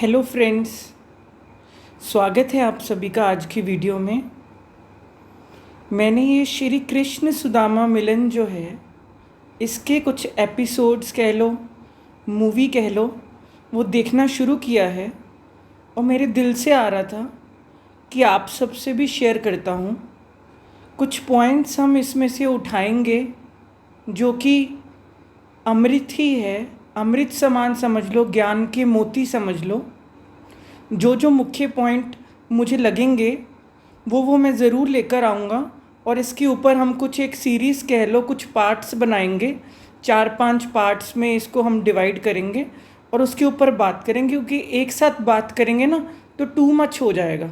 Hello friends, स्वागत है आप सभी का आज की वीडियो में। मैंने ये श्री कृष्ण सुदामा मिलन जो है इसके कुछ एपिसोड्स कह लो, मूवी कह लो, वो देखना शुरू किया है और मेरे दिल से आ रहा था कि आप सबसे भी शेयर करता हूँ। कुछ पॉइंट्स हम इसमें से उठाएंगे जो कि अमृत ही है, अमृत समान समझ लो, ज्ञान के मोती समझ लो। जो मुख्य पॉइंट मुझे लगेंगे वो मैं ज़रूर लेकर आऊँगा और इसके ऊपर हम कुछ एक सीरीज़ कह लो, कुछ पार्ट्स बनाएंगे। 4-5 पार्ट्स में इसको हम डिवाइड करेंगे और उसके ऊपर बात करेंगे, क्योंकि एक साथ बात करेंगे ना तो टू मच हो जाएगा।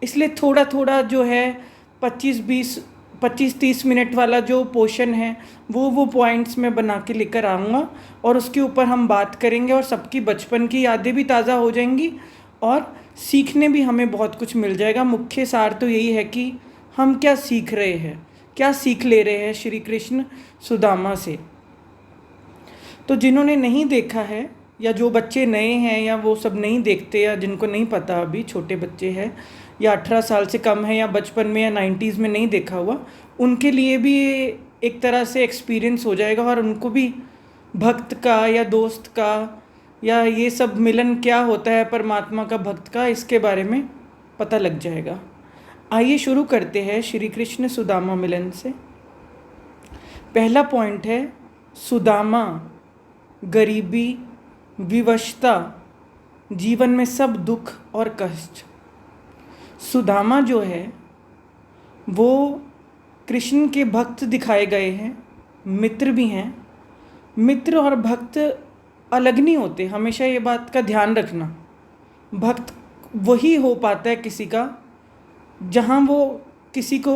इसलिए थोड़ा थोड़ा जो है 25-30 मिनट वाला जो पोर्शन है वो पॉइंट्स में बना के लेकर आऊँगा और उसके ऊपर हम बात करेंगे और सबकी बचपन की यादें भी ताज़ा हो जाएंगी और सीखने भी हमें बहुत कुछ मिल जाएगा। मुख्य सार तो यही है कि हम क्या सीख रहे हैं, क्या सीख ले रहे हैं श्री कृष्ण सुदामा से। तो जिन्होंने नहीं देखा है या जो बच्चे नए हैं या वो सब नहीं देखते या जिनको नहीं पता, अभी छोटे बच्चे हैं या 18 साल से कम है या बचपन में या 90s में नहीं देखा हुआ, उनके लिए भी एक तरह से एक्सपीरियंस हो जाएगा और उनको भी भक्त का या दोस्त का या ये सब मिलन क्या होता है परमात्मा का, भक्त का, इसके बारे में पता लग जाएगा। आइए शुरू करते हैं श्री कृष्ण सुदामा मिलन से। पहला पॉइंट है सुदामा, गरीबी, विवशता, जीवन में सब दुख और कष्ट। सुदामा जो है वो कृष्ण के भक्त दिखाए गए हैं, मित्र भी हैं। मित्र और भक्त अलग नहीं होते, हमेशा ये बात का ध्यान रखना। भक्त वही हो पाता है किसी का जहाँ वो किसी को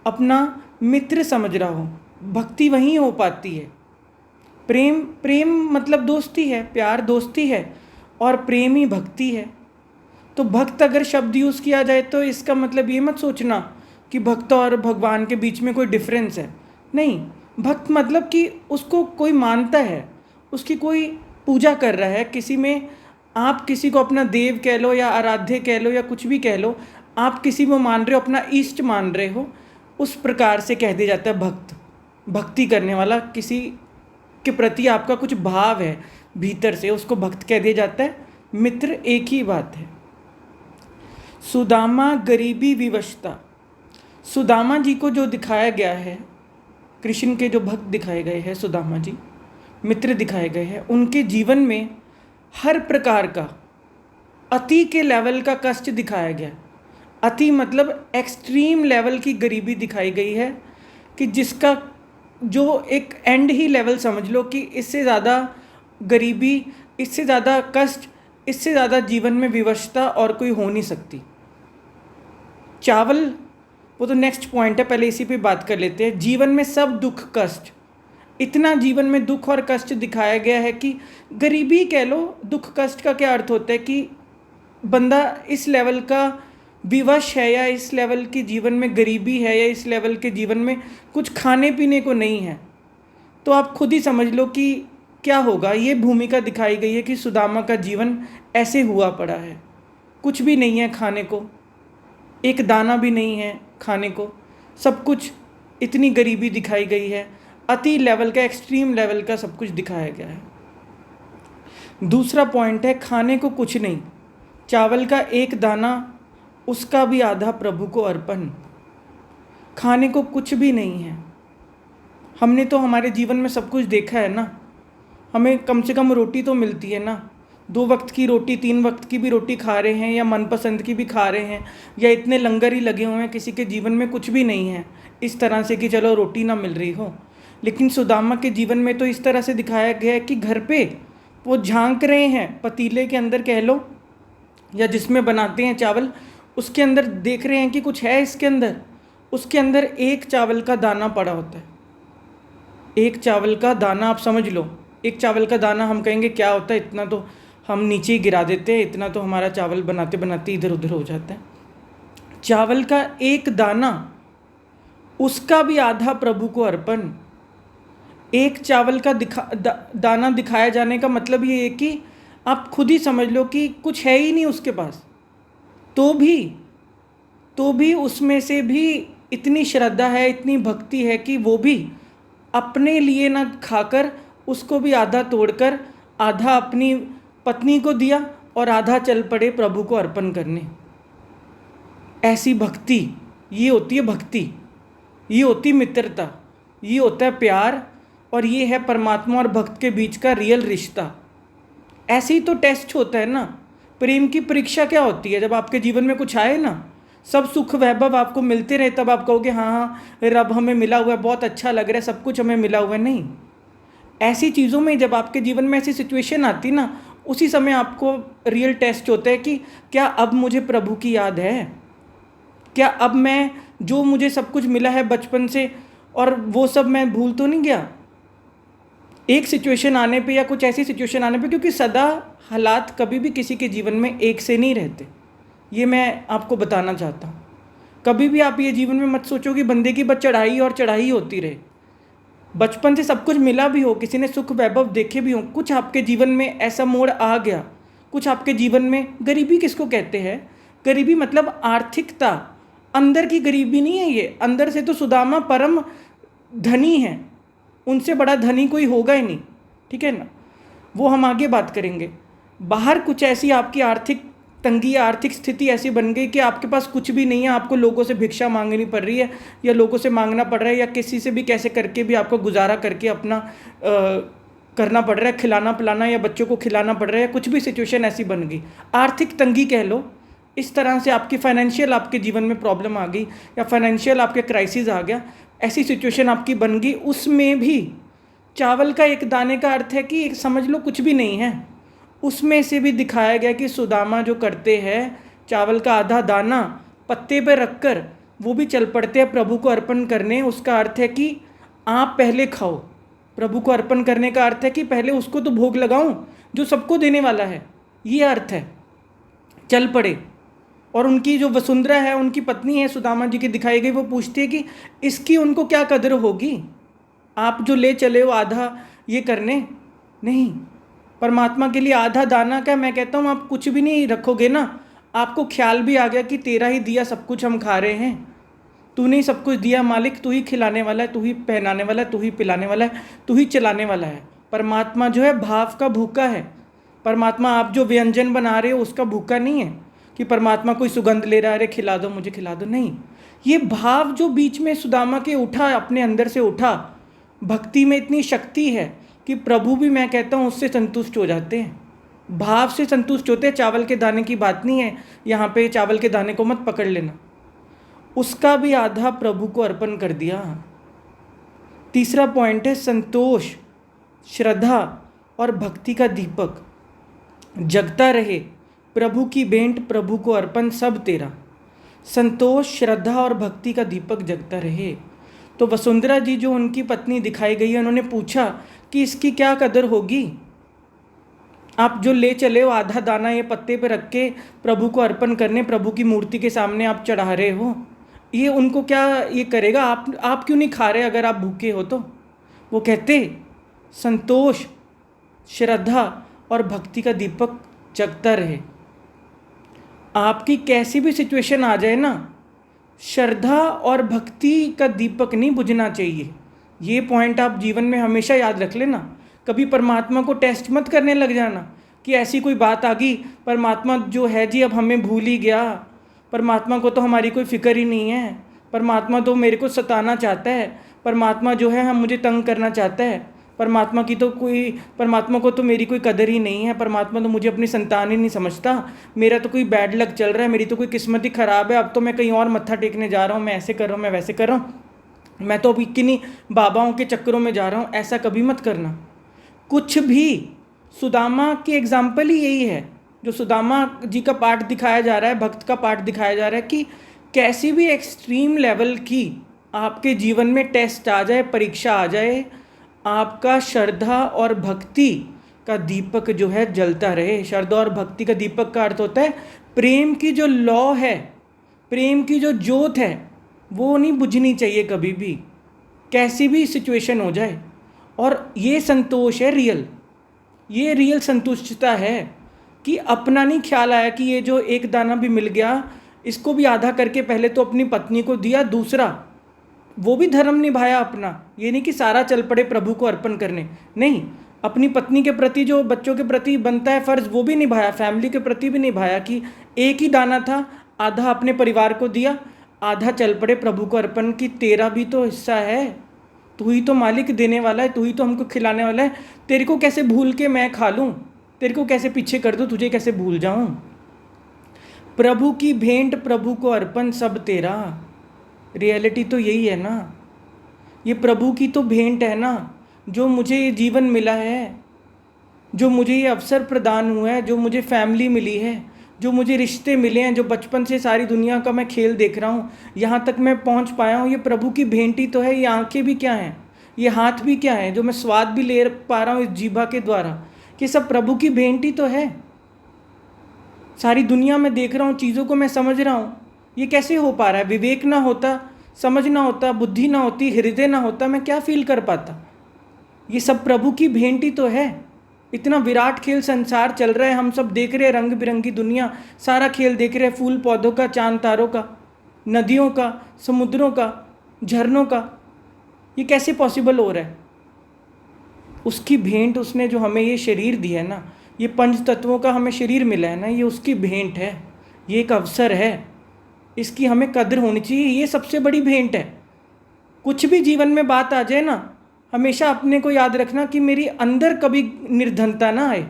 अपना मित्र समझ रहा हो, भक्ति वहीं हो पाती है। प्रेम मतलब दोस्ती है, प्यार दोस्ती है और प्रेम ही भक्ति है। तो भक्त अगर शब्द यूज़ किया जाए तो इसका मतलब ये मत सोचना कि भक्त और भगवान के बीच में कोई डिफरेंस है। नहीं, भक्त मतलब कि उसको कोई मानता है, उसकी कोई पूजा कर रहा है। किसी में आप किसी को अपना देव कह लो या आराध्य कह लो या कुछ भी कह लो, आप किसी को मान रहे हो, अपना इष्ट मान रहे हो, उस प्रकार से कह दिया जाता है भक्त। भक्ति करने वाला, किसी के प्रति आपका कुछ भाव है भीतर से, उसको भक्त कह दिया जाता है। मित्र एक ही बात है। सुदामा, गरीबी, विवशता। सुदामा जी को जो दिखाया गया है, कृष्ण के जो भक्त दिखाए गए हैं, सुदामा जी मित्र दिखाए गए हैं, उनके जीवन में हर प्रकार का अति के लेवल का कष्ट दिखाया गया। अति मतलब एक्सट्रीम लेवल की गरीबी दिखाई गई है कि जिसका जो एक एंड ही लेवल समझ लो कि इससे ज़्यादा गरीबी, इससे ज़्यादा कष्ट, इससे ज़्यादा जीवन में विवशता और कोई हो नहीं सकती। चावल, वो तो नेक्स्ट पॉइंट है, पहले इसी पे बात कर लेते हैं। जीवन में सब दुख कष्ट, इतना जीवन में दुख और कष्ट दिखाया गया है कि गरीबी कह लो। दुख कष्ट का क्या अर्थ होता है कि बंदा इस लेवल का विवश है या इस लेवल की जीवन में गरीबी है या इस लेवल के जीवन में कुछ खाने पीने को नहीं है, तो आप खुद ही समझ लो कि क्या होगा। ये भूमिका दिखाई गई है कि सुदामा का जीवन ऐसे हुआ पड़ा है, कुछ भी नहीं है खाने को, एक दाना भी नहीं है खाने को, सब कुछ, इतनी गरीबी दिखाई गई है। अति लेवल का, एक्सट्रीम लेवल का सब कुछ दिखाया गया है। दूसरा पॉइंट है खाने को कुछ नहीं, चावल का एक दाना, उसका भी आधा प्रभु को अर्पण। खाने को कुछ भी नहीं है। हमने तो हमारे जीवन में सब कुछ देखा है ना, हमें कम से कम रोटी तो मिलती है ना। 2 वक्त की रोटी, 3 वक्त की भी रोटी खा रहे हैं या मनपसंद की भी खा रहे हैं, या इतने लंगर ही लगे हुए हैं, किसी के जीवन में कुछ भी नहीं है इस तरह से कि चलो रोटी ना मिल रही हो। लेकिन सुदामा के जीवन में तो इस तरह से दिखाया गया है कि घर पे वो झांक रहे हैं, पतीले के अंदर कह लो या जिसमें बनाते हैं चावल, उसके अंदर देख रहे हैं कि कुछ है इसके अंदर। उसके अंदर एक चावल का दाना पड़ा होता है। एक चावल का दाना, आप समझ लो, एक चावल का दाना हम कहेंगे क्या होता है, इतना तो हम नीचे ही गिरा देते हैं, इतना तो हमारा चावल बनाते बनाते इधर उधर हो जाता है। चावल का एक दाना, उसका भी आधा प्रभु को अर्पण। एक चावल का दाना दिखाया जाने का मतलब ये है कि आप खुद ही समझ लो कि कुछ है ही नहीं उसके पास, तो भी उसमें से भी इतनी श्रद्धा है, इतनी भक्ति है कि वो भी अपने लिए ना खाकर उसको भी आधा तोड़कर आधा अपनी पत्नी को दिया और आधा चल पड़े प्रभु को अर्पण करने। ऐसी भक्ति, ये होती है भक्ति, ये होती मित्रता, ये होता है प्यार, और ये है परमात्मा और भक्त के बीच का रियल रिश्ता। ऐसे ही तो टेस्ट होता है ना। प्रेम की परीक्षा क्या होती है? जब आपके जीवन में कुछ आए ना, सब सुख वैभव आपको मिलते रहे, तब आप कहोगे हाँ हाँ रब हमें मिला हुआ है, बहुत अच्छा लग रहा है, सब कुछ हमें मिला हुआ है। नहीं, ऐसी चीज़ों में जब आपके जीवन में ऐसी सिचुएशन आती ना, उसी समय आपको रियल टेस्ट होता है कि क्या अब मुझे प्रभु की याद है? क्या अब मैं जो मुझे सब कुछ मिला है बचपन से और वो सब मैं भूल तो नहीं गया एक सिचुएशन आने पे, या कुछ ऐसी सिचुएशन आने पे? क्योंकि सदा हालात कभी भी किसी के जीवन में एक से नहीं रहते, ये मैं आपको बताना चाहता हूँ। कभी भी आप ये जीवन में मत सोचो कि बंदे की बस चढ़ाई और चढ़ाई होती रहे। बचपन से सब कुछ मिला भी हो, किसी ने सुख वैभव देखे भी हो, कुछ आपके जीवन में ऐसा मोड़ आ गया, कुछ आपके जीवन में, गरीबी किसको कहते हैं? गरीबी मतलब आर्थिकता, अंदर की गरीबी नहीं है ये। अंदर से तो सुदामा परम धनी है, उनसे बड़ा धनी कोई होगा ही नहीं, ठीक है ना, वो हम आगे बात करेंगे। बाहर कुछ ऐसी आपकी आर्थिक तंगी, आर्थिक स्थिति ऐसी बन गई कि आपके पास कुछ भी नहीं है, आपको लोगों से भिक्षा मांगनी पड़ रही है, या लोगों से मांगना पड़ रहा है, या किसी से भी कैसे करके भी आपको गुजारा करके अपना करना पड़ रहा है, खिलाना पिलाना, या बच्चों को खिलाना पड़ रहा है, कुछ भी सिचुएशन ऐसी बन गई, आर्थिक तंगी कह लो। इस तरह से आपकी फाइनेंशियल आपके जीवन में प्रॉब्लम आ गई, या फाइनेंशियल आपके क्राइसिस आ गया, ऐसी सिचुएशन आपकी बन गई। उसमें भी चावल का एक दाने का अर्थ है कि समझ लो कुछ भी नहीं है। उसमें से भी दिखाया गया कि सुदामा जो करते हैं, चावल का आधा दाना पत्ते पर रखकर वो भी चल पड़ते हैं प्रभु को अर्पण करने। उसका अर्थ है कि आप पहले खाओ। प्रभु को अर्पण करने का अर्थ है कि पहले उसको तो भोग लगाऊं जो सबको देने वाला है, ये अर्थ है। चल पड़े। और उनकी जो वसुंधरा है, उनकी पत्नी है सुदामा जी की दिखाई गई, वो पूछती है कि इसकी उनको क्या कदर होगी, आप जो ले चले हो आधा ये करने। नहीं, परमात्मा के लिए आधा दाना क्या, मैं कहता हूँ आप कुछ भी नहीं रखोगे ना, आपको ख्याल भी आ गया कि तेरा ही दिया सब कुछ हम खा रहे हैं, तूने ही सब कुछ दिया मालिक, तू ही खिलाने वाला है, तू ही पहनाने वाला है, तू ही पिलाने वाला है, तू ही चलाने वाला है। परमात्मा जो है भाव का भूखा है। परमात्मा आप जो व्यंजन बना रहे हो उसका भूखा नहीं है कि परमात्मा कोई सुगंध ले रहा है, अरे खिला दो मुझे, खिला दो। नहीं, ये भाव जो बीच में सुदामा के उठा, अपने अंदर से उठा, भक्ति में इतनी शक्ति है कि प्रभु भी, मैं कहता हूँ, उससे संतुष्ट हो जाते हैं, भाव से संतुष्ट होते हैं। चावल के दाने की बात नहीं है यहाँ पे, चावल के दाने को मत पकड़ लेना। उसका भी आधा प्रभु को अर्पण कर दिया। तीसरा पॉइंट है संतोष, श्रद्धा और भक्ति का दीपक जगता रहे, प्रभु की भेंट प्रभु को अर्पण सब तेरा। संतोष, श्रद्धा और भक्ति का दीपक जगता रहे। तो वसुंधरा जी जो उनकी पत्नी दिखाई गई है, उन्होंने पूछा कि इसकी क्या कदर होगी, आप जो ले चले हो आधा दाना ये पत्ते पे रख के प्रभु को अर्पण करने, प्रभु की मूर्ति के सामने आप चढ़ा रहे हो, ये उनको क्या ये करेगा, आप क्यों नहीं खा रहे अगर आप भूखे हो तो? वो कहते संतोष, श्रद्धा और भक्ति का दीपक जगता रहे। आपकी कैसी भी सिचुएशन आ जाए ना, श्रद्धा और भक्ति का दीपक नहीं बुझना चाहिए। ये पॉइंट आप जीवन में हमेशा याद रख लेना। कभी परमात्मा को टेस्ट मत करने लग जाना कि ऐसी कोई बात आ गई, परमात्मा जो है जी अब हमें भूल ही गया, परमात्मा को तो हमारी कोई फिक्र ही नहीं है, परमात्मा तो मेरे को सताना चाहता है, परमात्मा जो है हम मुझे तंग करना चाहता है, परमात्मा को तो मेरी कोई कदर ही नहीं है, परमात्मा तो मुझे अपनी संतान ही नहीं समझता, मेरा तो कोई बैड लक चल रहा है, मेरी तो कोई किस्मत ही ख़राब है, अब तो मैं कहीं और मत्था टेकने जा रहा हूँ, मैं ऐसे कर रहा हूँ, मैं वैसे कर रहा हूँ, मैं तो अभी किन्हीं बाबाओं के चक्करों में जा रहा हूँ। ऐसा कभी मत करना कुछ भी। सुदामा की एग्जाम्पल ही यही है, जो सुदामा जी का पाठ दिखाया जा रहा है, भक्त का पाठ दिखाया जा रहा है कि कैसी भी एक्सट्रीम लेवल की आपके जीवन में टेस्ट आ जाए, परीक्षा आ जाए, आपका श्रद्धा और भक्ति का दीपक जो है जलता रहे। श्रद्धा और भक्ति का दीपक का अर्थ होता है प्रेम की जो लौ है, प्रेम की जो ज्योत है, वो नहीं बुझनी चाहिए कभी भी, कैसी भी सिचुएशन हो जाए। और ये संतोष है रियल, ये रियल संतुष्टता है कि अपना नहीं ख्याल आया कि ये जो एक दाना भी मिल गया इसको भी आधा करके पहले तो अपनी पत्नी को दिया, दूसरा वो भी धर्म निभाया अपना। ये नहीं कि सारा चल पड़े प्रभु को अर्पण करने, नहीं, अपनी पत्नी के प्रति जो बच्चों के प्रति बनता है फर्ज वो भी निभाया, फैमिली के प्रति भी निभाया कि एक ही दाना था, आधा अपने परिवार को दिया, आधा चल पड़े प्रभु को अर्पण की तेरा भी तो हिस्सा है, तू ही तो मालिक देने वाला है, तू ही तो हमको खिलाने वाला है, तेरे को कैसे भूल के मैं खा लूँ, तेरे को कैसे पीछे कर दूँ, तुझे कैसे भूल जाऊँ। प्रभु की भेंट प्रभु को अर्पण सब तेरा, रियलिटी तो यही है ना। ये प्रभु की तो भेंट है ना, जो मुझे ये जीवन मिला है, जो मुझे ये अवसर प्रदान हुआ है, जो मुझे फैमिली मिली है, जो मुझे रिश्ते मिले हैं, जो बचपन से सारी दुनिया का मैं खेल देख रहा हूँ, यहाँ तक मैं पहुँच पाया हूँ, ये प्रभु की भेंट ही तो है। ये आंखें भी क्या हैं, ये हाथ भी क्या हैं, जो मैं स्वाद भी ले पा रहा हूँ इस जीभा के द्वारा, कि सब प्रभु की भेंट ही तो है। सारी दुनिया में देख रहा हूँ, चीज़ों को मैं समझ रहा हूँ, ये कैसे हो पा रहा है। विवेक ना होता, समझ ना होता, बुद्धि ना होती, हृदय ना होता, मैं क्या फील कर पाता। ये सब प्रभु की भेंट ही तो है। इतना विराट खेल संसार चल रहा है, हम सब देख रहे हैं, रंग बिरंगी दुनिया, सारा खेल देख रहे हैं, फूल पौधों का, चांद तारों का, नदियों का, समुद्रों का, झरनों का, ये कैसे पॉसिबल हो रहा है। उसकी भेंट, उसने जो हमें ये शरीर दिया है ना, ये पंच तत्वों का हमें शरीर मिला है ना, ये उसकी भेंट है, ये एक अवसर है, इसकी हमें कदर होनी चाहिए। ये सबसे बड़ी भेंट है। कुछ भी जीवन में बात आ जाए ना, हमेशा अपने को याद रखना कि मेरी अंदर कभी निर्धनता ना आए,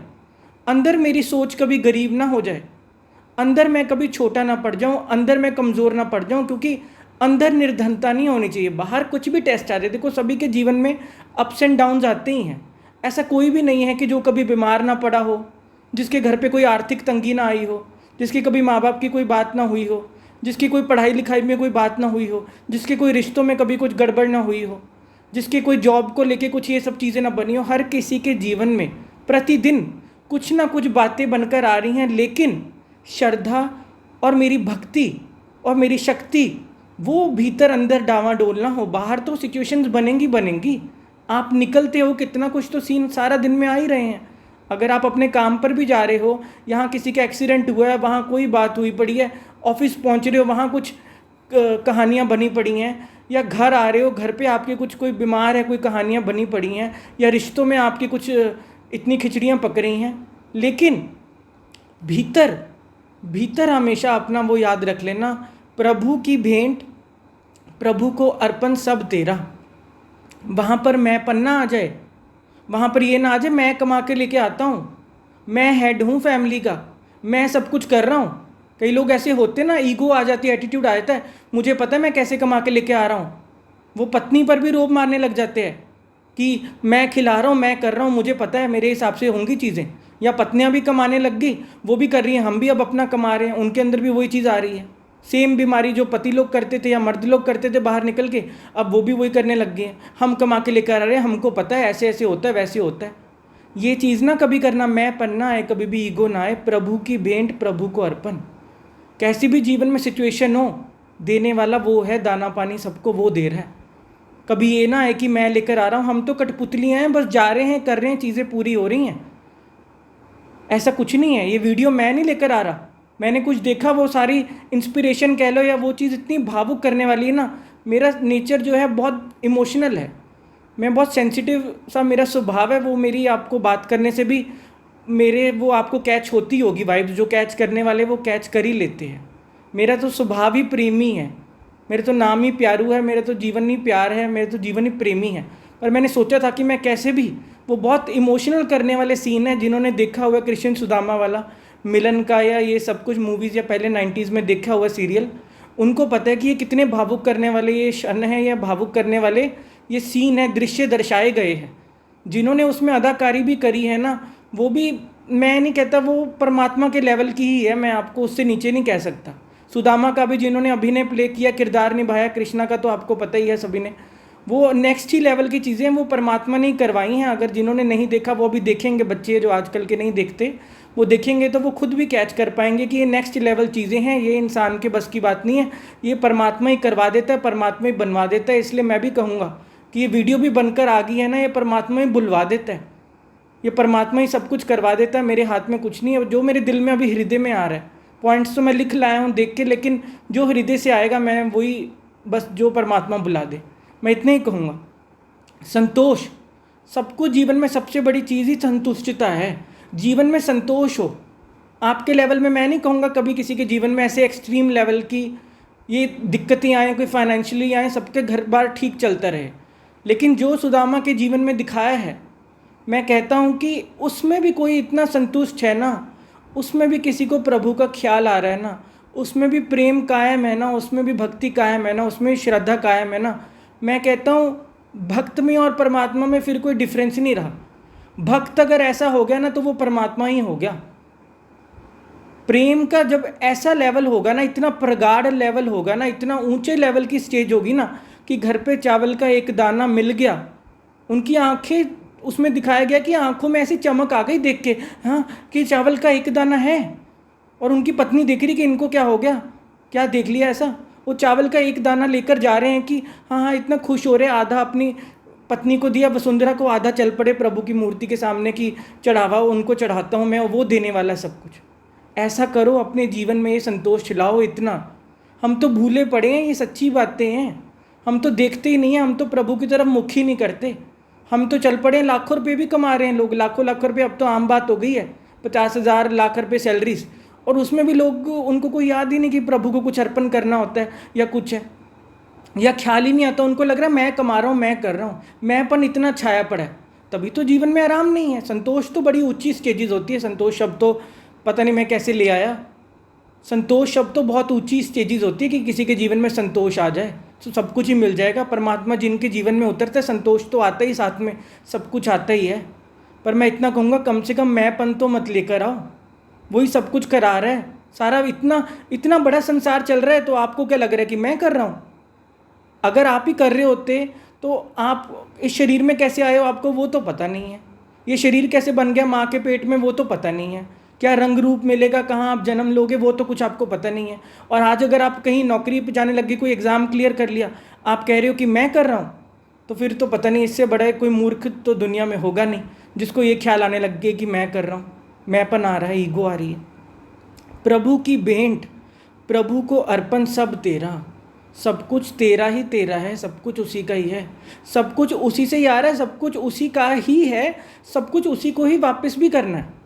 अंदर मेरी सोच कभी गरीब ना हो जाए, अंदर मैं कभी छोटा ना पड़ जाऊं, अंदर मैं कमज़ोर ना पड़ जाऊं, क्योंकि अंदर निर्धनता नहीं होनी चाहिए। बाहर कुछ भी टेस्ट आ जाए, देखो सभी के जीवन में अप्स एंड डाउन्स आते ही हैं। ऐसा कोई भी नहीं है कि जो कभी बीमार ना पड़ा हो, जिसके घर पे कोई आर्थिक तंगी ना आई हो, जिसकी कभी माँ बाप की कोई बात ना हुई हो, जिसकी कोई पढ़ाई लिखाई में कोई बात ना हुई हो, जिसके कोई रिश्तों में कभी कुछ गड़बड़ ना हुई हो, जिसके कोई जॉब को लेके कुछ ये सब चीज़ें ना बनी हो। हर किसी के जीवन में प्रतिदिन कुछ ना कुछ बातें बनकर आ रही हैं, लेकिन श्रद्धा और मेरी भक्ति और मेरी शक्ति वो भीतर अंदर डावाडोल ना हो। बाहर तो सिचुएशंस बनेंगी, आप निकलते हो, कितना कुछ तो सीन सारा दिन में आ ही रहे हैं। अगर आप अपने काम पर भी जा रहे हो, यहाँ किसी का एक्सीडेंट हुआ है, वहाँ कोई बात हुई पड़ी है, ऑफिस पहुँच रहे हो, वहाँ कुछ कहानियाँ बनी पड़ी हैं, या घर आ रहे हो, घर पे आपके कुछ कोई बीमार है, कोई कहानियाँ बनी पड़ी हैं, या रिश्तों में आपकी कुछ इतनी खिचड़ियाँ पक रही हैं। लेकिन भीतर भीतर हमेशा अपना वो याद रख लेना, प्रभु की भेंट प्रभु को अर्पण सब तेरा। वहाँ पर मैं पन्ना आ जाए, वहाँ पर ये ना आ जाए मैं कमा के लेके आता हूँ, मैं हेड हूँ फैमिली का, मैं सब कुछ कर रहा हूँ। कई लोग ऐसे होते ना, ईगो आ जाती है, एटीट्यूड आ जाता है, मुझे पता है मैं कैसे कमा के लेके आ रहा हूँ। वो पत्नी पर भी रोब मारने लग जाते हैं कि मैं खिला रहा हूँ, मैं कर रहा हूँ, मुझे पता है मेरे हिसाब से होंगी चीज़ें। या पत्नियाँ भी कमाने लग गई, वो भी कर रही हैं, हम भी अब अपना कमा रहे हैं, उनके अंदर भी वही चीज़ आ रही है। सेम बीमारी जो पति लोग करते थे या मर्द लोग करते थे बाहर निकल के, अब वो भी वही करने लग गए हैं। हम कमा के लेकर आ रहे हैं, हमको पता है ऐसे ऐसे होता है, वैसे होता है। ये चीज़ ना कभी करना, मैं पन्ना आए, कभी भी ईगो ना आए। प्रभु की भेंट प्रभु को अर्पण। कैसी भी जीवन में सिचुएशन हो, देने वाला वो है, दाना पानी सबको वो दे रहा है। कभी ये ना है कि मैं लेकर आ रहा हूँ, हम तो कठपुतलियाँ हैं, बस जा रहे हैं, कर रहे हैं, चीज़ें पूरी हो रही हैं। ऐसा कुछ नहीं है। ये वीडियो मैं नहीं लेकर आ रहा, मैंने कुछ देखा, वो सारी इंस्पिरेशन कह लो, या वो चीज़ इतनी भावुक करने वाली है ना। मेरा नेचर जो है बहुत इमोशनल है, मैं बहुत सेंसिटिव सा मेरा स्वभाव है। वो मेरी आपको बात करने से भी मेरे वो आपको कैच होती होगी वाइब्स, जो कैच करने वाले वो कैच कर ही लेते हैं। मेरा तो स्वभाव ही प्रेमी है, मेरे तो नाम ही प्यारू है, मेरे तो जीवन ही प्यार है, मेरे तो जीवन ही प्रेमी है। पर मैंने सोचा था कि मैं कैसे भी, वो बहुत इमोशनल करने वाले सीन है, जिन्होंने देखा हुआ कृष्ण सुदामा वाला मिलन का, या ये सब कुछ मूवीज़, या पहले 90s में देखा हुआ सीरियल, उनको पता है कि ये कितने भावुक करने वाले ये क्षण है, या भावुक करने वाले ये सीन है, दृश्य दर्शाए गए हैं। जिन्होंने उसमें अदाकारी भी करी है ना, वो भी, मैं नहीं कहता वो परमात्मा के लेवल की ही है, मैं आपको उससे नीचे नहीं कह सकता। सुदामा का भी जिन्होंने अभिनय प्ले किया, किरदार निभाया, कृष्णा का तो आपको पता ही है सभी ने, वो नेक्स्ट ही लेवल की चीज़ें वो परमात्मा ने करवाई हैं। अगर जिन्होंने नहीं देखा वो भी देखेंगे, बच्चे जो आजकल के नहीं देखते वो देखेंगे तो वो खुद भी कैच कर पाएंगे कि ये नेक्स्ट लेवल चीज़ें हैं, ये इंसान के बस की बात नहीं है, ये परमात्मा ही करवा देता है, परमात्मा ही बनवा देता है। इसलिए मैं भी कहूँगा कि ये वीडियो भी बनकर आ गई है ना, ये परमात्मा ही बुलवा देता है। ये परमात्मा ही सब कुछ करवा देता है, मेरे हाथ में कुछ नहीं है। जो मेरे दिल में अभी हृदय में आ रहा है, पॉइंट्स तो मैं लिख लाया हूँ देख के, लेकिन जो हृदय से आएगा मैं वही, बस जो परमात्मा बुला दे, मैं इतना ही कहूँगा। संतोष, सबको जीवन में सबसे बड़ी चीज़ ही संतुष्टता है। जीवन में संतोष हो। आपके लेवल में मैं नहीं कहूँगा कभी किसी के जीवन में ऐसे एक्सट्रीम लेवल की ये दिक्कतें आए, कोई फाइनेंशियली आए, सबके घर बार ठीक चलता रहे, लेकिन जो सुदामा के जीवन में दिखाया है, मैं कहता हूँ कि उसमें भी कोई इतना संतुष्ट है ना, उसमें भी किसी को प्रभु का ख्याल आ रहा है ना, उसमें भी प्रेम कायम है ना, उसमें भी भक्ति कायम है ना, उसमें श्रद्धा कायम है ना। मैं कहता हूँ भक्त में और परमात्मा में फिर कोई डिफरेंस नहीं रहा। भक्त अगर ऐसा हो गया ना तो वो परमात्मा ही हो गया। प्रेम का जब ऐसा लेवल होगा ना, इतना प्रगाढ़ लेवल होगा ना, इतना ऊंचे लेवल की स्टेज होगी ना कि घर पे चावल का एक दाना मिल गया, उनकी आंखें, उसमें दिखाया गया कि आंखों में ऐसी चमक आ गई देख के, हाँ, कि चावल का एक दाना है। और उनकी पत्नी देख रही कि इनको क्या हो गया, क्या देख लिया ऐसा। वो चावल का एक दाना लेकर जा रहे हैं कि हाँ हाँ, इतना खुश हो रहे, आधा अपनी पत्नी को दिया वसुंधरा को, आधा चल पड़े प्रभु की मूर्ति के सामने कि चढ़ावा उनको चढ़ाता हूँ मैं, वो देने वाला सब कुछ। ऐसा करो अपने जीवन में, ये संतोष लाओ। इतना हम तो भूले पड़े हैं, ये सच्ची बातें हैं, हम तो देखते ही नहीं हैं, हम तो प्रभु की तरफ मुख ही नहीं करते। हम तो चल पड़े, लाखों रुपये भी कमा रहे हैं लोग, लाखों लाख रुपये अब तो आम बात हो गई है, 50,000 लाख रुपये सैलरीज, और उसमें भी लोग, उनको कोई याद ही नहीं कि प्रभु को कुछ अर्पण करना होता है या कुछ है, या ख्याल ही नहीं आता। उनको लग रहा है मैं कमा रहा हूँ, मैं कर रहा हूँ, मैंपन इतना छाया पड़ा है, तभी तो जीवन में आराम नहीं है। संतोष तो बड़ी ऊंची स्टेजेस होती है। संतोष शब्द तो पता नहीं मैं कैसे ले आया। संतोष शब्द तो बहुत ऊंची स्टेजेस होती है कि किसी के जीवन में संतोष आ जाए तो सब कुछ ही मिल जाएगा। परमात्मा जिनके जीवन में उतरता है, संतोष तो आता ही, साथ में सब कुछ आता ही है। पर मैं इतना कहूँगा, कम से कम मैंपन तो मत लेकर आओ, वही सब कुछ करा रहा है। सारा इतना इतना बड़ा संसार चल रहा है, तो आपको क्या लग रहा है कि मैं कर रहा हूँ? अगर आप ही कर रहे होते तो आप इस शरीर में कैसे आए हो आपको वो तो पता नहीं है। ये शरीर कैसे बन गया माँ के पेट में वो तो पता नहीं है। क्या रंग रूप मिलेगा, कहाँ आप जन्म लोगे, वो तो कुछ आपको पता नहीं है। और आज अगर आप कहीं नौकरी पे जाने लगे, कोई एग्ज़ाम क्लियर कर लिया, आप कह रहे हो कि मैं कर रहा हूँ, तो फिर तो पता नहीं, इससे बड़ा कोई मूर्ख तो दुनिया में होगा नहीं जिसको ये ख्याल आने लग गया कि मैं कर रहा हूँ, मैंपन आ रहा है, ईगो आ रही है। प्रभु की भेंट, प्रभु को अर्पण सब तेरा, सब कुछ तेरा ही तेरा है, सब कुछ उसी का ही है, सब कुछ उसी से ही आ रहा है, सब कुछ उसी का ही है, सब कुछ उसी को ही वापस भी करना है।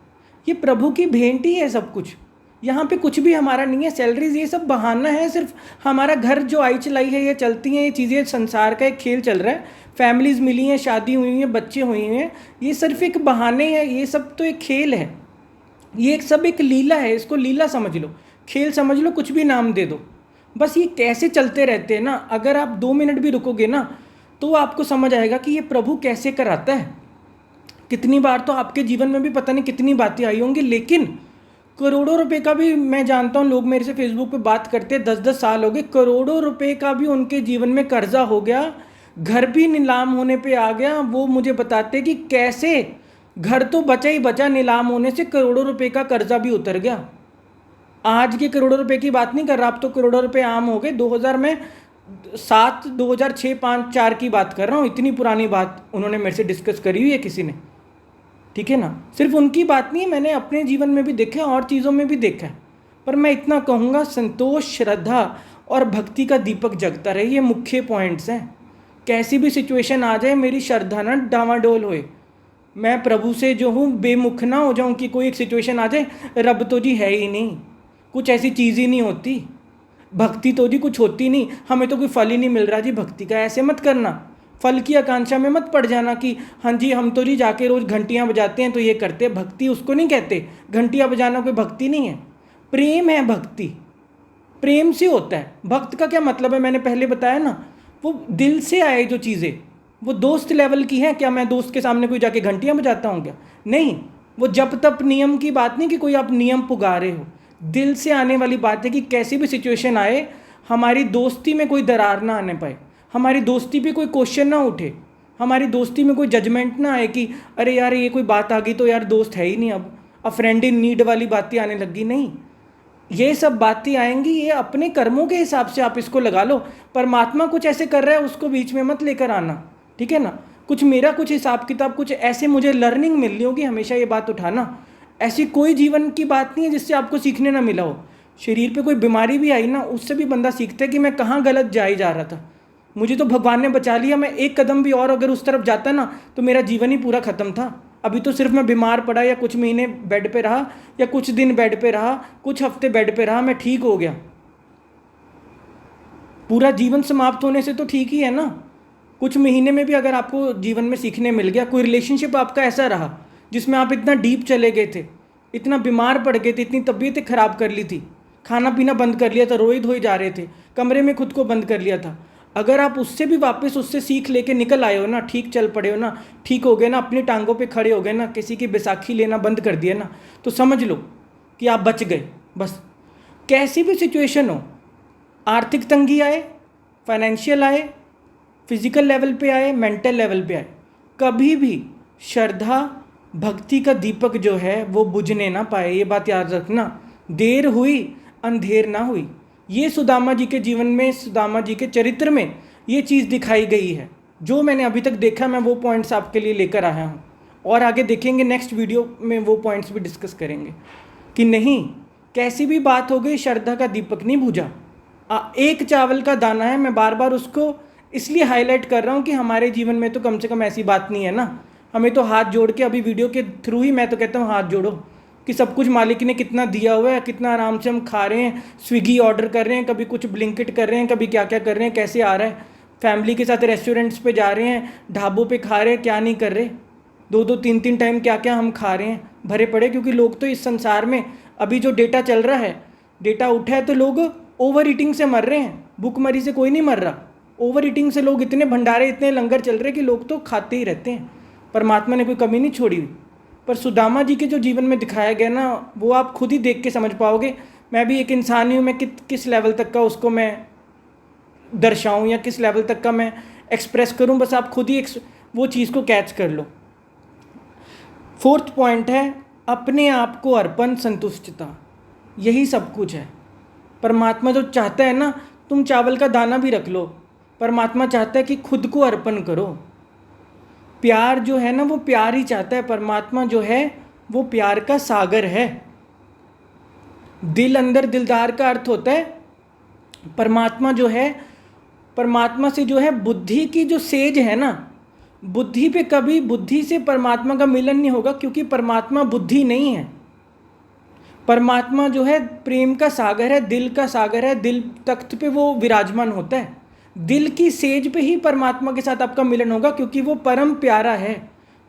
ये प्रभु की भेंट ही है सब कुछ। यहाँ पे कुछ भी हमारा नहीं है। सैलरीज ये सब बहाना है, सिर्फ हमारा घर जो आई चलाई है, ये चलती हैं, ये चीज़ें, संसार का एक खेल चल रहा है। फैमिलीज़ मिली हैं, शादी हुई हैं, बच्चे हुए हैं, ये सिर्फ एक बहाने हैं। ये सब तो एक खेल है, ये एक सब एक लीला है। इसको लीला समझ लो, खेल समझ लो, कुछ भी नाम दे दो, बस ये कैसे चलते रहते हैं ना। अगर आप 2 मिनट भी रुकोगे ना तो आपको समझ आएगा कि ये प्रभु कैसे कराता है। कितनी बार तो आपके जीवन में भी पता नहीं कितनी बातें आई होंगी, लेकिन करोड़ों रुपए का भी, मैं जानता हूँ लोग मेरे से फेसबुक पे बात करते हैं, 10-10 साल हो गए, करोड़ों रुपए का भी उनके जीवन में कर्जा हो गया, घर भी नीलाम होने पे आ गया। वो मुझे बताते कि कैसे घर तो बचा ही बचा, नीलाम होने से करोड़ों रुपए का कर्जा भी उतर गया। आज के करोड़ों रुपए की बात नहीं कर रहा, अब तो करोड़ों रुपए आम हो गए। 2007, 2006, 5, 4 की बात कर रहा हूँ। इतनी पुरानी बात उन्होंने मेरे से डिस्कस करी हुई है किसी ने, ठीक है ना। सिर्फ उनकी बात नहीं है, मैंने अपने जीवन में भी देखा है और चीज़ों में भी देखा है। पर मैं इतना कहूँगा, संतोष, श्रद्धा और भक्ति का दीपक जगता रहे, ये मुख्य पॉइंट्स हैं। कैसी भी सिचुएशन आ जाए, मेरी श्रद्धा ना डावाडोल होए, मैं प्रभु से जो हूँ बेमुख ना हो जाऊँ कि कोई एक सिचुएशन आ जाए, रब तो जी है ही नहीं, कुछ ऐसी चीज़ ही नहीं होती, भक्ति तो जी कुछ होती नहीं, हमें तो कोई फल ही नहीं मिल रहा जी भक्ति का। ऐसे मत करना, फल की आकांक्षा में मत पड़ जाना कि हाँ जी हम तो जी जाके रोज़ घंटियाँ बजाते हैं तो ये करते हैं। भक्ति उसको नहीं कहते, घंटियाँ बजाना कोई भक्ति नहीं है, प्रेम है भक्ति, प्रेम से होता है। भक्त का क्या मतलब है, मैंने पहले बताया ना, वो दिल से आए जो चीज़ें, वो दोस्त लेवल की है। क्या मैं दोस्त के सामने कोई जाके घंटियाँ बजाता हूँ क्या? नहीं, वो जप तप नियम की बात नहीं कि कोई आप नियम पुगा रहे हो, दिल से आने वाली बात है कि कैसी भी सिचुएशन आए, हमारी दोस्ती में कोई दरार ना आने पाए, हमारी दोस्ती पे कोई क्वेश्चन ना उठे, हमारी दोस्ती में कोई जजमेंट ना आए कि अरे यार ये कोई बात आ गई तो यार दोस्त है ही नहीं, अब फ्रेंड इन नीड वाली बातें आने लगी। नहीं, ये सब बातें आएंगी, ये अपने कर्मों के हिसाब से आप इसको लगा लो। परमात्मा कुछ ऐसे कर रहा है, उसको बीच में मत लेकर आना, ठीक है ना। कुछ मेरा कुछ हिसाब किताब, कुछ ऐसे मुझे लर्निंग मिल रही होगी हमेशा ये बात उठाना। ऐसी कोई जीवन की बात नहीं है जिससे आपको सीखने ना मिला हो। शरीर पे कोई बीमारी भी आई ना, उससे भी बंदा सीखता है कि मैं कहाँ गलत जा ही जा रहा था, मुझे तो भगवान ने बचा लिया। मैं एक कदम भी और अगर उस तरफ जाता ना तो मेरा जीवन ही पूरा ख़त्म था। अभी तो सिर्फ मैं बीमार पड़ा, या कुछ महीने बेड पे रहा, या कुछ दिन बेड पे रहा, कुछ हफ्ते बेड पे रहा, मैं ठीक हो गया। पूरा जीवन समाप्त होने से तो ठीक ही है ना। कुछ महीने में भी अगर आपको जीवन में सीखने मिल गया, कोई रिलेशनशिप आपका ऐसा रहा जिसमें आप इतना डीप चले गए थे, इतना बीमार पड़ गए थे, इतनी तबीयतें ख़राब कर ली थी, खाना पीना बंद कर लिया था, रोए धोए जा रहे थे, कमरे में खुद को बंद कर लिया था, अगर आप उससे भी वापस उससे सीख लेके निकल आए हो ना, ठीक चल पड़े हो ना, ठीक हो गए ना, अपनी टांगों पे खड़े हो गए ना, किसी की बैसाखी लेना बंद कर दिया ना, तो समझ लो कि आप बच गए। बस कैसी भी सिचुएशन हो, आर्थिक तंगी आए, फाइनेंशियल आए, फिजिकल लेवल पे आए, मेंटल लेवल पे आए, कभी भी श्रद्धा भक्ति का दीपक जो है वो बुझने ना पाए। ये बात याद रखना। देर हुई अंधेर ना हुई। ये सुदामा जी के जीवन में, सुदामा जी के चरित्र में ये चीज़ दिखाई गई है। जो मैंने अभी तक देखा, मैं वो पॉइंट्स आपके लिए लेकर आया हूँ, और आगे देखेंगे नेक्स्ट वीडियो में वो पॉइंट्स भी डिस्कस करेंगे कि नहीं, कैसी भी बात हो गई, श्रद्धा का दीपक नहीं बुझा। एक चावल का दाना है, मैं बार बार उसको इसलिए हाईलाइट कर रहा हूँ कि हमारे जीवन में तो कम से कम ऐसी बात नहीं है ना। हमें तो हाथ जोड़ के, अभी वीडियो के थ्रू ही मैं तो कहता हूँ हाथ जोड़ो कि सब कुछ मालिक ने कितना दिया हुआ है, कितना आराम से हम खा रहे हैं, स्विगी ऑर्डर कर रहे हैं, कभी कुछ ब्लिंकिट कर रहे हैं, कभी क्या क्या कर रहे हैं, कैसे आ रहा है, फैमिली के साथ रेस्टोरेंट्स पे जा रहे हैं, ढाबों पे खा रहे हैं, क्या नहीं कर रहे, 2-2 3-3 टाइम क्या क्या हम खा रहे हैं, भरे पड़े। क्योंकि लोग तो इस संसार में अभी जो डेटा चल रहा है, डेटा उठा है तो लोग ओवर ईटिंग से मर रहे हैं, भूखमरी से कोई नहीं मर रहा। ओवर ईटिंग से लोग, इतने भंडारे, इतने लंगर चल रहे कि लोग तो खाते ही रहते हैं। परमात्मा ने कोई कमी नहीं छोड़ी हुई। पर सुदामा जी के जो जीवन में दिखाया गया ना, वो आप खुद ही देख के समझ पाओगे। मैं भी एक इंसान ही हूँ, मैं किस लेवल तक का उसको मैं दर्शाऊँ या किस लेवल तक का मैं एक्सप्रेस करूँ, बस आप खुद ही वो चीज़ को कैच कर लो। 4th पॉइंट है अपने आप को अर्पण, संतुष्टता। यही सब कुछ है। परमात्मा जो चाहता है ना, तुम चावल का दाना भी रख लो, परमात्मा चाहता है कि खुद को अर्पण करो। प्यार जो है ना, वो प्यार ही चाहता है। परमात्मा जो है वो प्यार का सागर है। दिल अंदर दिलदार का अर्थ होता है। परमात्मा जो है, परमात्मा से जो है बुद्धि की जो सेज है ना, बुद्धि पे कभी बुद्धि से परमात्मा का मिलन नहीं होगा, क्योंकि परमात्मा बुद्धि नहीं है। परमात्मा जो है प्रेम का सागर है, दिल का सागर है, दिल तख्त पे वो विराजमान होता है। दिल की सेज पे ही परमात्मा के साथ आपका मिलन होगा, क्योंकि वो परम प्यारा है।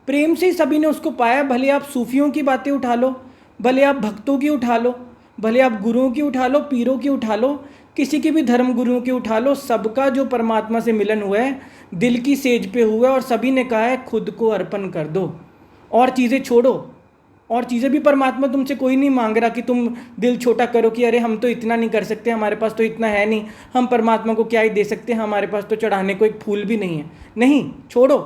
प्रेम से ही सभी ने उसको पाया। भले आप सूफियों की बातें उठा लो, भले आप भक्तों की उठा लो, भले आप गुरुओं की उठा लो, पीरों की उठा लो, किसी की भी धर्म गुरुओं की उठा लो, सबका जो परमात्मा से मिलन हुआ है दिल की सेज पे हुआ है। और सभी ने कहा है खुद को अर्पण कर दो और चीज़ें छोड़ो। और चीज़ें भी परमात्मा तुमसे कोई नहीं मांग रहा कि तुम दिल छोटा करो कि अरे हम तो इतना नहीं कर सकते, हमारे पास तो इतना है नहीं, हम परमात्मा को क्या ही दे सकते हैं, हमारे पास तो चढ़ाने को एक फूल भी नहीं है। नहीं, छोड़ो।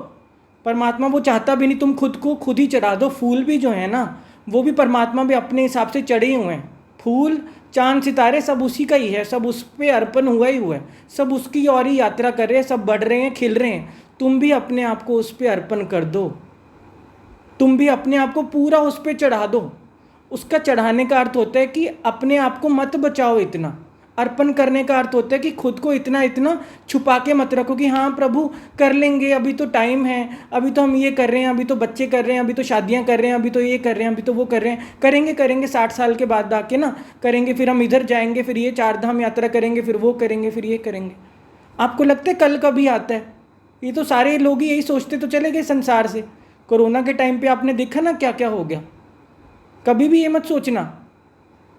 परमात्मा वो चाहता भी नहीं, तुम खुद को खुद ही चढ़ा दो। फूल भी जो है ना, वो भी परमात्मा भी अपने हिसाब से चढ़े हुए हैं। फूल, चांद, सितारे सब उसी का ही है, सब उस पर अर्पण हुआ ही हुआ है, सब उसकी और ही यात्रा कर रहे हैं, सब बढ़ रहे हैं, खिल रहे हैं। तुम भी अपने आप को उस पर अर्पण कर दो, तुम भी अपने आप को पूरा उस पर चढ़ा दो। उसका चढ़ाने का अर्थ होता है कि अपने आप को मत बचाओ इतना। अर्पण करने का अर्थ होता है कि खुद को इतना इतना छुपा के मत रखो कि हाँ प्रभु कर लेंगे, अभी तो टाइम है, अभी तो हम ये कर रहे हैं, अभी तो बच्चे कर रहे हैं, अभी तो शादियाँ कर रहे हैं, अभी तो ये कर रहे हैं, अभी तो वो कर रहे हैं, करेंगे 60 साल के बाद आके ना करेंगे, फिर हम इधर जाएंगे, फिर ये 4 धाम यात्रा करेंगे, फिर वो करेंगे, फिर ये करेंगे। आपको लगता है कल कभी आता है? ये तो सारे लोग ही यही सोचते तो चले गए संसार से। कोरोना के टाइम पे आपने देखा ना क्या क्या हो गया। कभी भी ये मत सोचना,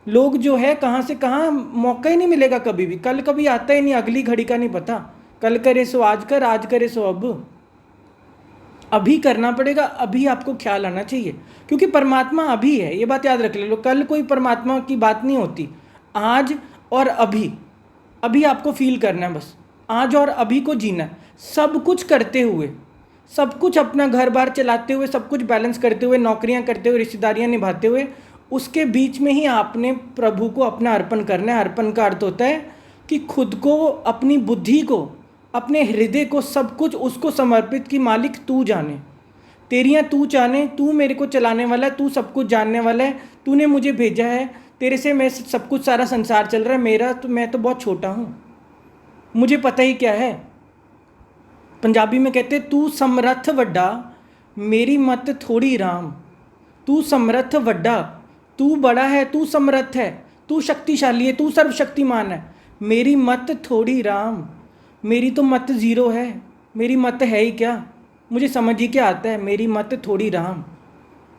लोग जो है कहाँ से कहाँ, मौका ही नहीं मिलेगा कभी भी। कल कभी आता ही नहीं, अगली घड़ी का नहीं पता। कल करे सो आज कर, आज करे सो अब। अभी करना पड़ेगा, अभी आपको ख्याल आना चाहिए, क्योंकि परमात्मा अभी है। ये बात याद रख ले लो, कल कोई परमात्मा की बात नहीं होती। आज और अभी, अभी आपको फील करना है, बस आज और अभी को जीना। सब कुछ करते हुए, सब कुछ अपना घर बार चलाते हुए, सब कुछ बैलेंस करते हुए, नौकरियां करते हुए, रिश्तेदारियां निभाते हुए, उसके बीच में ही आपने प्रभु को अपना अर्पण करना है। अर्पण का अर्थ होता है कि खुद को, अपनी बुद्धि को अपने हृदय को सब कुछ उसको समर्पित कि मालिक तू जाने, तेरियाँ तू जाने, तू मेरे को चलाने वाला है, तू सब कुछ जानने वाला है, तूने मुझे भेजा है, तेरे से मैं सब कुछ, सारा संसार चल रहा है, मेरा तो मैं तो बहुत छोटा हूँ, मुझे पता ही क्या है। पंजाबी में कहते तू समर्थ वड्डा मेरी मत थोड़ी राम, तू समर्थ वड्डा, तू बड़ा है, तू समर्थ है, तू शक्तिशाली है, तू सर्वशक्तिमान है, मेरी मत थोड़ी राम, मेरी तो मत ज़ीरो है, मेरी मत है ही क्या, मुझे समझ ही क्या आता है, मेरी मत थोड़ी राम,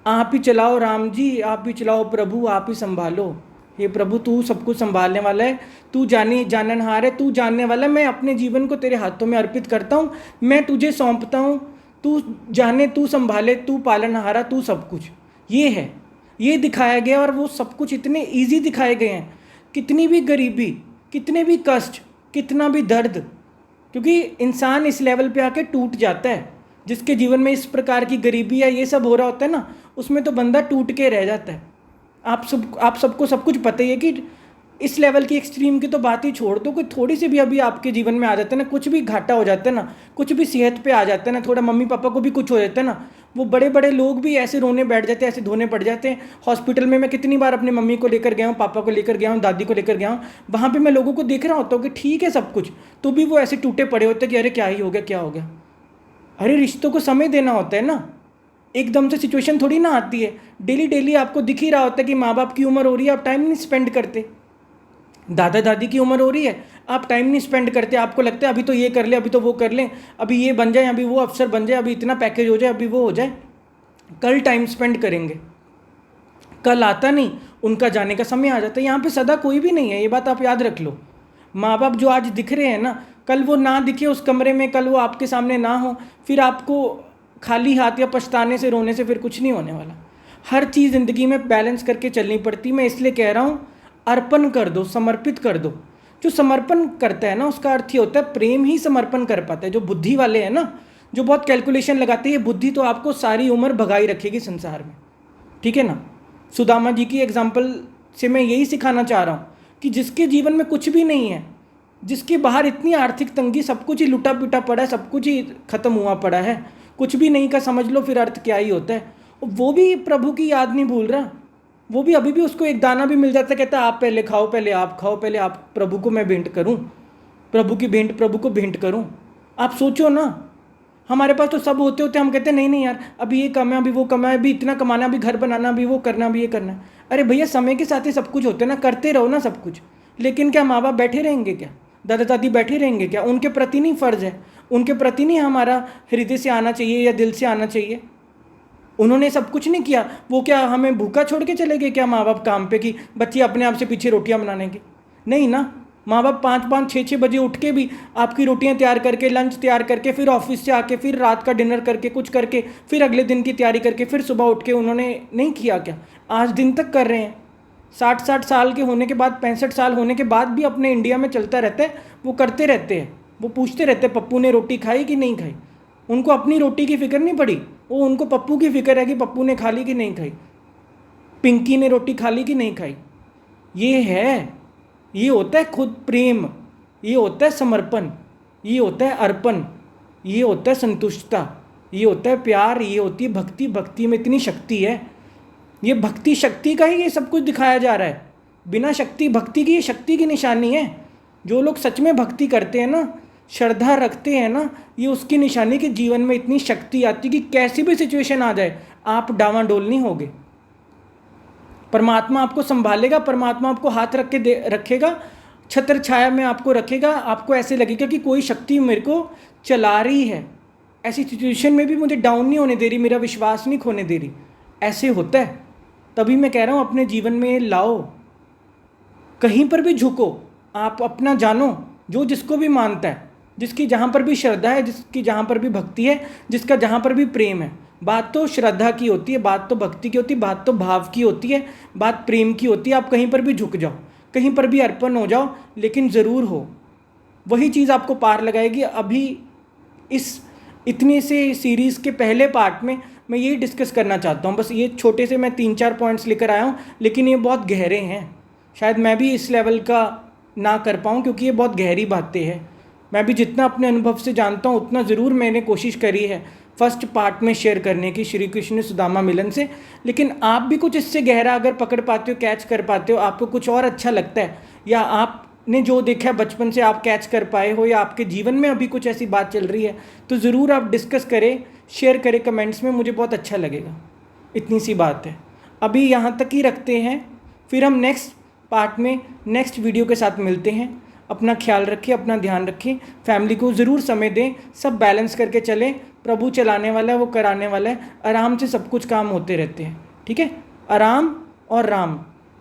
आप ही चलाओ राम जी, आप ही चलाओ प्रभु, आप ही संभालो, हे प्रभु तू सब कुछ संभालने वाला है, तू जाननहार है, तू जानने वाला है, मैं अपने जीवन को तेरे हाथों में अर्पित करता हूँ, मैं तुझे सौंपता हूँ, तू जाने, तू संभाले, तू पालनहारा, तू सब कुछ। ये है, ये दिखाया गया, और वो सब कुछ इतने ईजी दिखाए गए हैं, कितनी भी गरीबी, कितने भी कष्ट, कितना भी दर्द, क्योंकि इंसान इस लेवल पे आके टूट जाता है, जिसके जीवन में इस प्रकार की गरीबी या ये सब हो रहा होता है ना, उसमें तो बंदा टूट के रह जाता है। आप सबको सब कुछ पता ही है कि इस लेवल की एक्सट्रीम की तो बात ही छोड़ दो, कोई थोड़ी सी भी अभी आपके जीवन में आ जाता है ना, कुछ भी घाटा हो जाता है ना, कुछ भी सेहत पे आ जाता है ना, थोड़ा मम्मी पापा को भी कुछ हो जाता है ना, वो बड़े बड़े लोग भी ऐसे रोने बैठ जाते हैं, ऐसे धोने पड़ जाते हैं हॉस्पिटल में। मैं कितनी बार अपनी मम्मी को लेकर गया हूँ, पापा को लेकर गया हूँ, दादी को लेकर गया हूँ, वहाँ पर मैं लोगों को देख रहा होता हूँ कि ठीक है सब कुछ, तो भी वो ऐसे टूटे पड़े होते हैं कि अरे क्या ही हो गया, क्या हो गया। अरे रिश्तों को समय देना होता है ना, एकदम से सिचुएशन थोड़ी ना आती है। डेली डेली आपको दिख ही रहा होता है कि माँ बाप की उम्र हो रही है, आप टाइम नहीं स्पेंड करते, दादा दादी की उम्र हो रही है, आप टाइम नहीं स्पेंड करते, आपको लगता है अभी तो ये कर ले, अभी तो वो कर लें, अभी ये बन जाए, अभी वो अफसर बन जाए, अभी इतना पैकेज हो जाए, अभी वो हो जाए, कल टाइम स्पेंड करेंगे। कल आता नहीं, उनका जाने का समय आ जाता है। यहाँ पे सदा कोई भी नहीं है, ये बात आप याद रख लो। माँ बाप जो आज दिख रहे हैं ना, कल वो ना दिखे उस कमरे में, कल वो आपके सामने ना हो, फिर आपको खाली हाथ या पछताने से, रोने से फिर कुछ नहीं होने वाला। हर चीज़ ज़िंदगी में बैलेंस करके चलनी पड़ती। मैं इसलिए कह रहा हूँ, अर्पण कर दो, समर्पित कर दो। जो समर्पण करता है ना, उसका अर्थ ये होता है प्रेम ही समर्पण कर पाता है। जो बुद्धि वाले हैं ना, जो बहुत कैलकुलेशन लगाते हैं, बुद्धि तो आपको सारी उम्र भगाई रखेगी संसार में, ठीक है ना। सुदामा जी की एग्जाम्पल से मैं यही सिखाना चाह रहा हूँ कि जिसके जीवन में कुछ भी नहीं है, जिसके बाहर इतनी आर्थिक तंगी, सब कुछ ही लुटा पिटा पड़ा है, सब कुछ ही खत्म हुआ पड़ा है, कुछ भी नहीं का समझ लो, फिर अर्थ क्या ही होता है। वो भी प्रभु की याद नहीं भूल रहा, वो भी अभी भी उसको एक दाना भी मिल जाता है, कहता है आप पहले खाओ, पहले आप खाओ, पहले आप, प्रभु को मैं भेंट करूं, प्रभु की भेंट प्रभु को भेंट करूं। आप सोचो ना, हमारे पास तो सब होते होते हम कहते हैं नहीं नहीं यार, अभी ये कम है, अभी वो कम है, अभी इतना कमाना, अभी घर बनाना, अभी वो करना, अभी ये करना है। अरे भैया समय के साथ ही सब कुछ होते हैं ना, करते रहो ना सब कुछ। लेकिन क्या माँ बाप बैठे रहेंगे क्या, दादा दादी बैठे रहेंगे क्या? उनके प्रति नहीं फ़र्ज़ है, उनके प्रति नहीं हमारा हृदय से आना चाहिए या दिल से आना चाहिए? उन्होंने सब कुछ नहीं किया, वो क्या हमें भूखा छोड़ के चले गए क्या माँ बाप काम पे, कि बच्चे अपने आप से पीछे रोटियां बनाने की? नहीं ना, माँ बाप 5-5, 6-6 बजे उठ के भी आपकी रोटियां तैयार करके, लंच तैयार करके, फिर ऑफिस से आके, फिर रात का डिनर करके, कुछ करके, फिर अगले दिन की तैयारी करके, फिर सुबह उठ के उन्होंने नहीं किया क्या? आज दिन तक कर रहे हैं। 60-60 साल के होने के बाद, 65 साल होने के बाद भी अपने इंडिया में चलता रहता है, वो करते रहते हैं, वो पूछते रहते हैं पप्पू ने रोटी खाई कि नहीं खाई। उनको अपनी रोटी की फिक्र नहीं पड़ी, वो उनको पप्पू की फिक्र है कि पप्पू ने खा ली कि नहीं खाई, पिंकी ने रोटी खा ली कि नहीं खाई। ये है, ये होता है खुद प्रेम, ये होता है समर्पण, ये होता है अर्पण, ये होता है संतुष्टता, ये होता है प्यार, ये होती है भक्ति। भक्ति में इतनी शक्ति है, ये भक्ति शक्ति का ही ये सब कुछ दिखाया जा रहा है। बिना शक्ति, भक्ति की ये शक्ति की निशानी है। जो लोग सच में भक्ति करते हैं ना, श्रद्धा रखते हैं ना, ये उसकी निशानी कि जीवन में इतनी शक्ति आती कि कैसी भी सिचुएशन आ जाए आप डावाडोल नहीं होगे। परमात्मा आपको संभालेगा, परमात्मा आपको हाथ रख के रखेगा, छत्र छाया में आपको रखेगा। आपको ऐसे लगेगा कि कोई शक्ति मेरे को चला रही है, ऐसी सिचुएशन में भी मुझे डाउन नहीं होने दे रही, मेरा विश्वास नहीं खोने दे रही। ऐसे होता है। तभी मैं कह रहा हूँ अपने जीवन में लाओ, कहीं पर भी झुको, आप अपना जानो, जो जिसको भी मानता है, जिसकी जहाँ पर भी श्रद्धा है, जिसकी जहाँ पर भी भक्ति है, जिसका जहाँ पर भी प्रेम है। बात तो श्रद्धा की होती है, बात तो भक्ति की होती है, बात तो भाव की होती है, बात प्रेम की होती है। आप कहीं पर भी झुक जाओ, कहीं पर भी अर्पण हो जाओ, लेकिन ज़रूर हो, वही चीज़ आपको पार लगाएगी। अभी इस इतने से सीरीज़ के पहले पार्ट में मैं यही डिस्कस करना चाहता हूँ। बस ये छोटे से मैं 3-4 पॉइंट्स लेकर आया हूँ, लेकिन ये बहुत गहरे हैं। शायद मैं भी इस लेवल का ना कर पाऊँ, क्योंकि ये बहुत गहरी बातें हैं। मैं भी जितना अपने अनुभव से जानता हूँ उतना ज़रूर मैंने कोशिश करी है फर्स्ट पार्ट में शेयर करने की, श्री कृष्ण सुदामा मिलन से। लेकिन आप भी कुछ इससे गहरा अगर पकड़ पाते हो, कैच कर पाते हो, आपको कुछ और अच्छा लगता है, या आपने जो देखा है बचपन से आप कैच कर पाए हो, या आपके जीवन में अभी कुछ ऐसी बात चल रही है, तो ज़रूर आप डिस्कस करें, शेयर करें कमेंट्स में, मुझे बहुत अच्छा लगेगा। इतनी सी बात है। अभी यहाँ तक ही रखते हैं, फिर हम नेक्स्ट पार्ट में नेक्स्ट वीडियो के साथ मिलते हैं। अपना ख्याल रखें, अपना ध्यान रखें, फैमिली को ज़रूर समय दें, सब बैलेंस करके चलें। प्रभु चलाने वाला है, वो कराने वाला है, आराम से सब कुछ काम होते रहते हैं। ठीक है, आराम और राम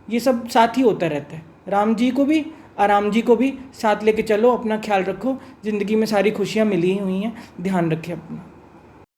ये सब साथ ही होता रहता है। राम जी को भी, आराम जी को भी साथ लेके चलो, अपना ख्याल रखो। ज़िंदगी में सारी खुशियाँ मिली हुई हैं, ध्यान रखें अपना।